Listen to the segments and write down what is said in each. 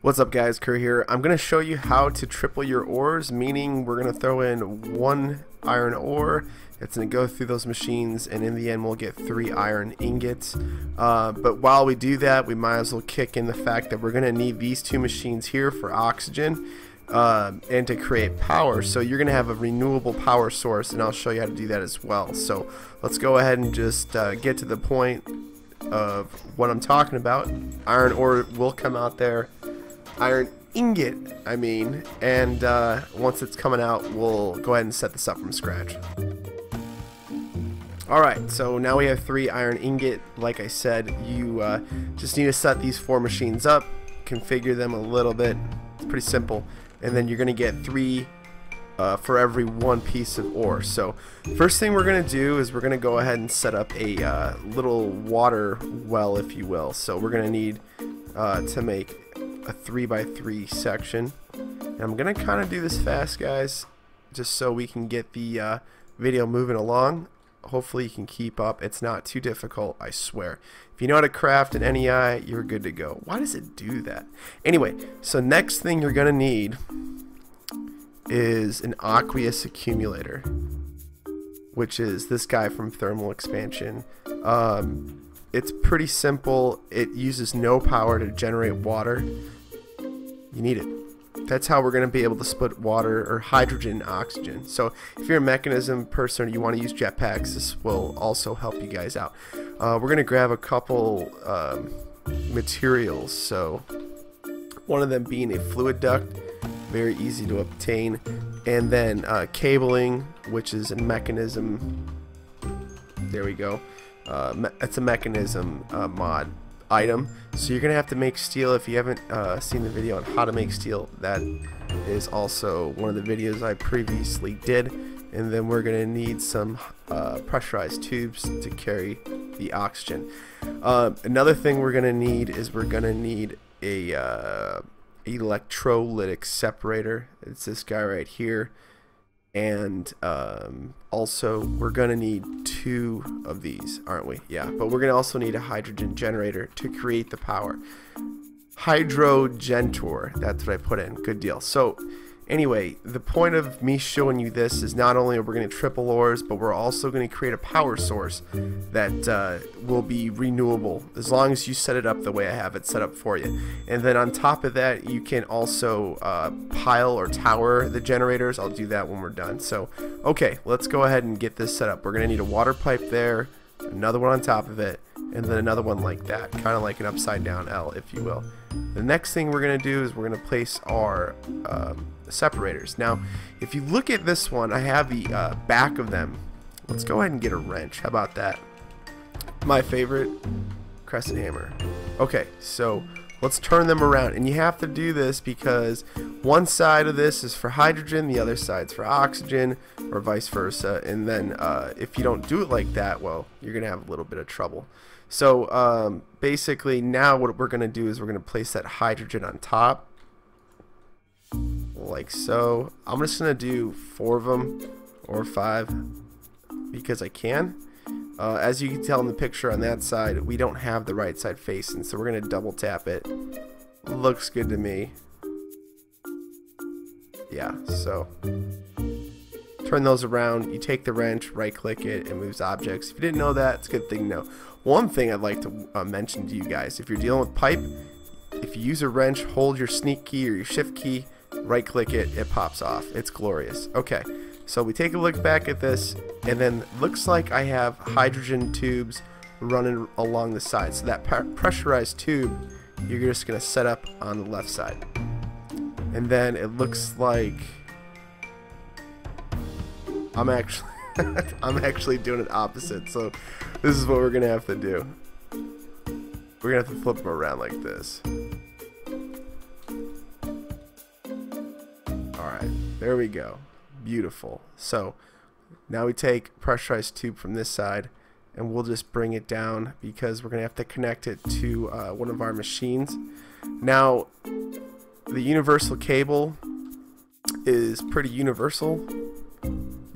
What's up guys, KiRR here. I'm going to show you how to triple your ores, meaning we're going to throw in 1 iron ore. It's going to go through those machines and in the end we'll get 3 iron ingots. But while we do that, we might as well kick in the fact that we're going to need these 2 machines here for oxygen and to create power. So you're going to have a renewable power source, and I'll show you how to do that as well. So let's go ahead and just get to the point of what I'm talking about. Iron ore will come out there. Iron ingot, and once it's coming out, we'll go ahead and set this up from scratch. Alright, so now we have 3 iron ingot. Like I said, you just need to set these 4 machines up, configure them a little bit. It's pretty simple, and then you're going to get 3 for every 1 piece of ore. So first thing we're going to do is we're going to go ahead and set up a little water well, if you will. So we're going to need to make a 3x3 section, and I'm gonna kind of do this fast, guys, just so we can get the video moving along. Hopefully you can keep up. It's not too difficult, I swear. If you know how to craft an NEI, you're good to go. Why does it do that? Anyway, so next thing you're gonna need is an Aqueous Accumulator, which is this guy from Thermal Expansion. It's pretty simple. It uses no power to generate water. You need it. That's how we're going to be able to split water or hydrogen and oxygen. So if you're a Mekanism person or you want to use jetpacks, this will also help you guys out. We're going to grab a couple materials. So one of them being a Fluiduct, very easy to obtain, and then cabling, which is a Mekanism. There we go. It's a Mekanism mod item. So you're gonna have to make steel. If you haven't seen the video on how to make steel, that is also one of the videos I previously did. And then we're gonna need some pressurized tubes to carry the oxygen. Another thing we're gonna need is we're gonna need a Electrolytic Separator. It's this guy right here. And also we're gonna need 2 of these, aren't we? Yeah, but we're gonna also need a Hyrdogen Generator to create the power. Hyrdogen Generator, that's what I put in. Good deal. So anyway, the point of me showing you this is not only are we going to triple ores, but we're also going to create a power source that will be renewable as long as you set it up the way I have it set up for you. And then on top of that, you can also pile or tower the generators. I'll do that when we're done. So okay, let's go ahead and get this set up. We're going to need a water pipe there, another one on top of it, and then another one like that, kind of like an upside down L, if you will. The next thing we're going to do is we're going to place our separators. Now if you look at this one, I have the back of them. Let's go ahead and get a wrench. How about that? My favorite, crescent hammer. Okay, so let's turn them around, and you have to do this because one side of this is for hydrogen, the other side's for oxygen, or vice versa. And then if you don't do it like that, well, you're gonna have a little bit of trouble. So basically now what we're gonna do is we're gonna place that hydrogen on top like so. I'm just gonna do 4 of them or 5 because I can. As you can tell in the picture on that side, we don't have the right side facing, so we're gonna double tap it. Looks good to me. Yeah, so turn those around. You take the wrench, right click it, and moves objects. If you didn't know that, it's a good thing to know. One thing I'd like to mention to you guys, if you're dealing with pipe, if you use a wrench, hold your sneak key or your shift key, right click it, it pops off. It's glorious. Okay, so we take a look back at this, and then looks like I have hydrogen tubes running along the side. So that pressurized tube, you're just gonna set up on the left side. And then it looks like I'm actually doing it opposite. So this is what we're gonna have to do. We're gonna have to flip them around like this. Alright, there we go. Beautiful. So now we take pressurized tube from this side, and we'll just bring it down because we're gonna have to connect it to one of our machines. Now the universal cable is pretty universal.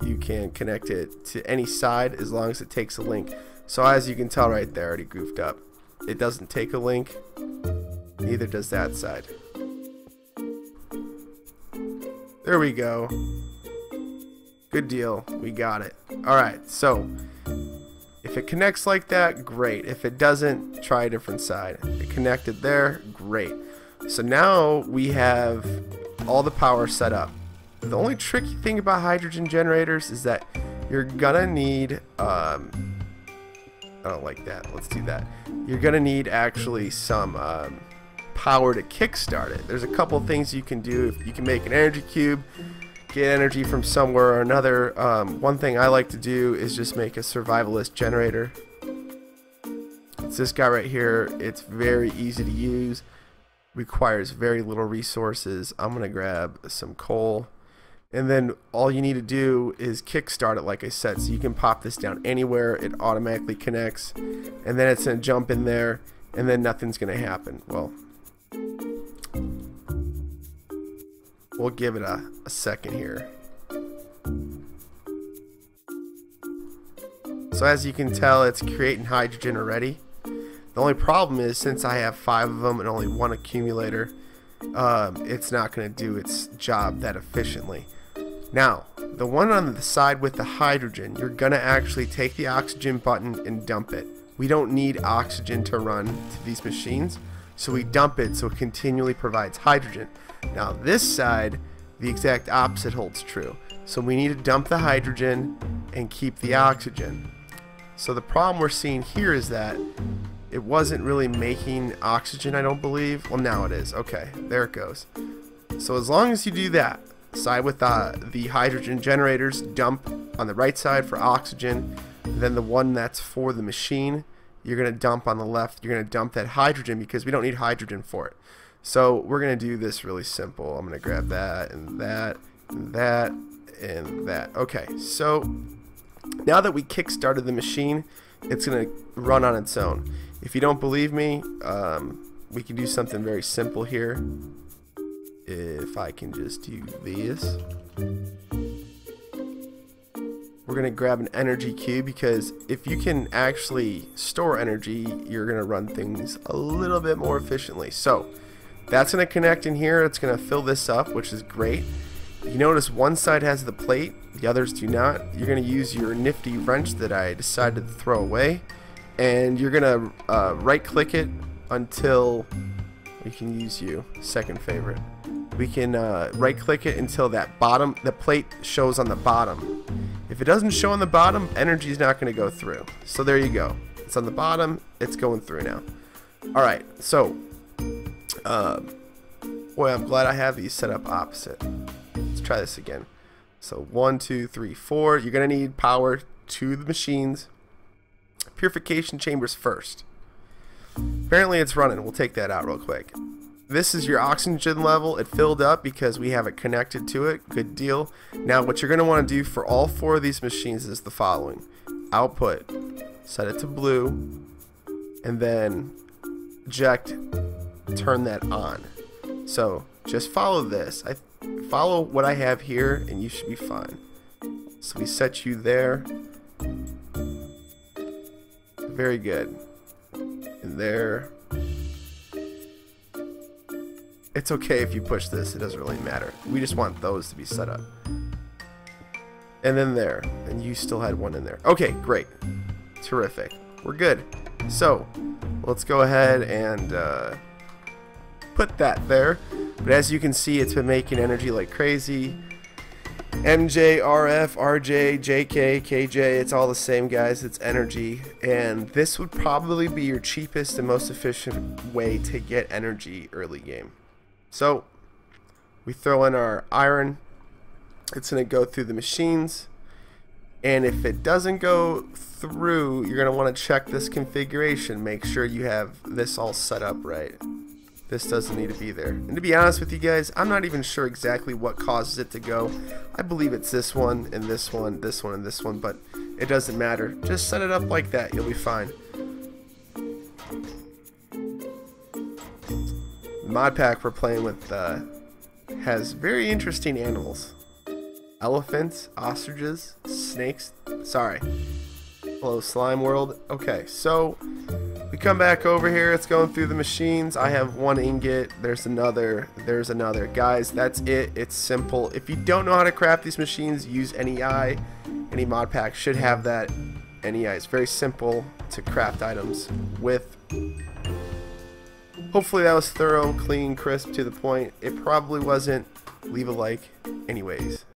You can connect it to any side as long as it takes a link. So as you can tell right there, I already goofed up. It doesn't take a link, neither does that side. There we go. Good deal. We got it. Alright, so if it connects like that, great. If it doesn't, try a different side. It connected there, great. So now we have all the power set up. The only tricky thing about hydrogen generators is that you're gonna need I don't like that. Let's do that. You're gonna need actually some power to kickstart it. There's a couple things you can do. You can make an energy cube, get energy from somewhere or another. One thing I like to do is just make a Survivalist Generator. It's this guy right here. It's very easy to use, requires very little resources. I'm gonna grab some coal, and then all you need to do is kickstart it like I said. So you can pop this down anywhere, it automatically connects, and then it's gonna jump in there, and then nothing's gonna happen. Well, we'll give it a second here. So as you can tell, it's creating hydrogen already. The only problem is, since I have 5 of them and only 1 accumulator, it's not going to do its job that efficiently. Now, the one on the side with the hydrogen, you're going to actually take the oxygen button and dump it. We don't need oxygen to run to these machines, so we dump it so it continually provides hydrogen. Now this side, the exact opposite holds true. So we need to dump the hydrogen and keep the oxygen. So the problem we're seeing here is that it wasn't really making oxygen, I don't believe. Well, now it is. Okay, there it goes. So as long as you do that, side with the hydrogen generators, dump on the right side for oxygen, then the one that's for the machine, you're going to dump on the left. You're going to dump that hydrogen because we don't need hydrogen for it. So we're going to do this really simple. I'm going to grab that and that and that and that. Okay, so now that we kick-started the machine, it's going to run on its own. If you don't believe me, we can do something very simple here. If I can just do this. We're going to grab an energy cube, because if you can actually store energy, you're going to run things a little bit more efficiently. So that's going to connect in here. It's going to fill this up, which is great. You notice one side has the plate, the others do not. You're going to use your nifty wrench that I decided to throw away, and you're going to right click it until we can use you, second favorite. We can right click it until the plate shows on the bottom. If it doesn't show on the bottom, energy is not going to go through. So there you go. It's on the bottom, it's going through now. Alright, so boy, I'm glad I have these set up opposite. Let's try this again. So 1, 2, 3, 4. You're going to need power to the machines. Purification chambers first. Apparently it's running. We'll take that out real quick. This is your oxygen level. It filled up because we have it connected to it. Good deal. Now what you're going to want to do for all 4 of these machines is the following. Output. Set it to blue. And then eject. Turn that on. So just follow this. Follow what I have here and you should be fine. So we set you there. Very good. And there. It's okay if you push this, it doesn't really matter. We just want those to be set up. And then there. And you still had one in there. Okay, great. Terrific. We're good. So, let's go ahead and put that there. But as you can see, it's been making energy like crazy. MJ, RF, RJ, JK, KJ, it's all the same, guys. It's energy. And this would probably be your cheapest and most efficient way to get energy early game. So we throw in our iron. It's going to go through the machines. And if it doesn't go through, you're going to want to check this configuration. Make sure you have this all set up right. This doesn't need to be there. And to be honest with you guys, I'm not even sure exactly what causes it to go. I believe it's this one and this one, this one and this one, but it doesn't matter. Just set it up like that. You'll be fine. The mod pack we're playing with has very interesting animals. Elephants, ostriches, snakes. Sorry. Hello, slime world. Okay, so we We come back over here, it's going through the machines. I have one ingot, there's another, Guys, that's it. It's simple. If you don't know how to craft these machines, use NEI. Any mod pack should have that. NEI is very simple to craft items with. Hopefully that was thorough, clean, crisp, to the point. It probably wasn't. Leave a like anyways.